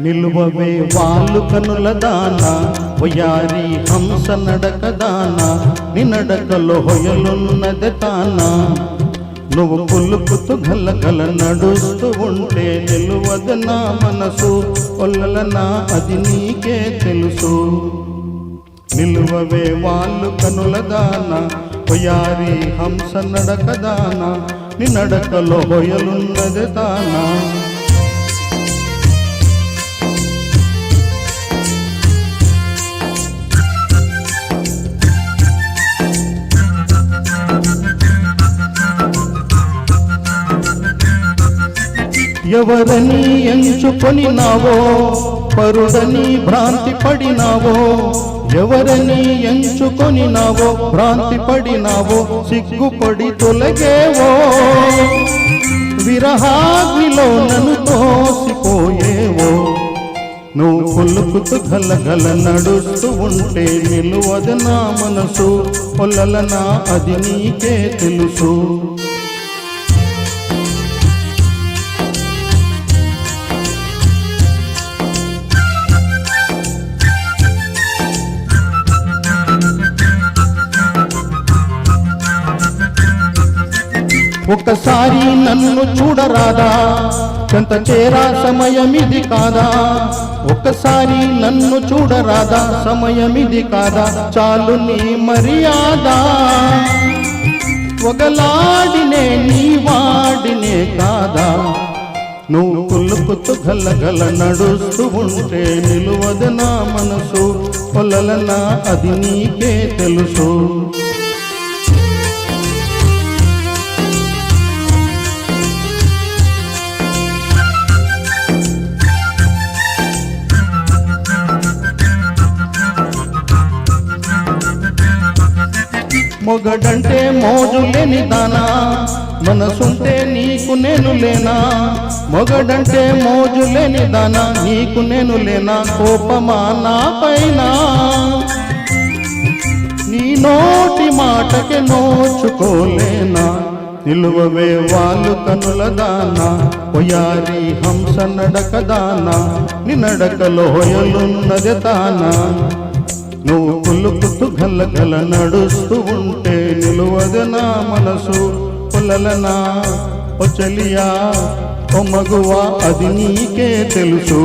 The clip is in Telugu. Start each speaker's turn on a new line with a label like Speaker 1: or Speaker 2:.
Speaker 1: నిలువవే వాళ్ళు కనుల దానా వయారి హంస నడక దానా నీ నడకలో హొయలున్నది తానా నువ్వు పులుకుతూ గలగల నడుస్తూ ఉంటే నిలువదు నా మనసు ఒల్లలనా అది నీకే తెలుసు నిలువవే వాళ్ళు కనుల దానా వయారి హంస నడక దానా నీ నడకలో హొయలున్నది తానా ఎవరని ఎంచుకొనినావో పరుడని భ్రాంతి పడినావో ఎవరని ఎంచుకొనినావో భ్రాంతి పడినావో సిగ్గుపడి తొలగేవో విరహాగ్నిలో నన్ను తోసిపోయేవో నువ్వు పులుకుతూ గలగల నడుస్తూ ఉంటే నిలువదు నా మనసు పొల్లలనా అది నీకే తెలుసు ఒక్కసారి నన్ను చూడరాదా చెంత చేరా సమయమిది కాదా ఒక్కసారి నన్ను చూడరాదా సమయమిది కాదా చాలు నీ మర్యాద ఒకలాడినే నీ వాడినే కాదా నువ్వు పులుకుతూ గలగల నడుస్తూ ఉంటే నిలువదు నా మనసు పొల్లలనా అది నీకే తెలుసు మొగడంటే మోజు లేని దానా మనసుంటే నీకు నేను లేనా మొగడంటే మోజు లేని దానా నీకు నేను లేనా కోపమా నా పైన నీ నోటి మాటకి నోచుకోలేనా నిలువవే వాళ్ళు కనుల దానా వయారి హంస నడక దానా నీ నడకలో హొయలున్నది తానా నువ్వు పులుకుతూ గలగల నడుస్తూ ఉంటే నిలువదు నా మనసు పొల్లలనా ఓ చలియా ఓ మగువా అది నీకే తెలుసు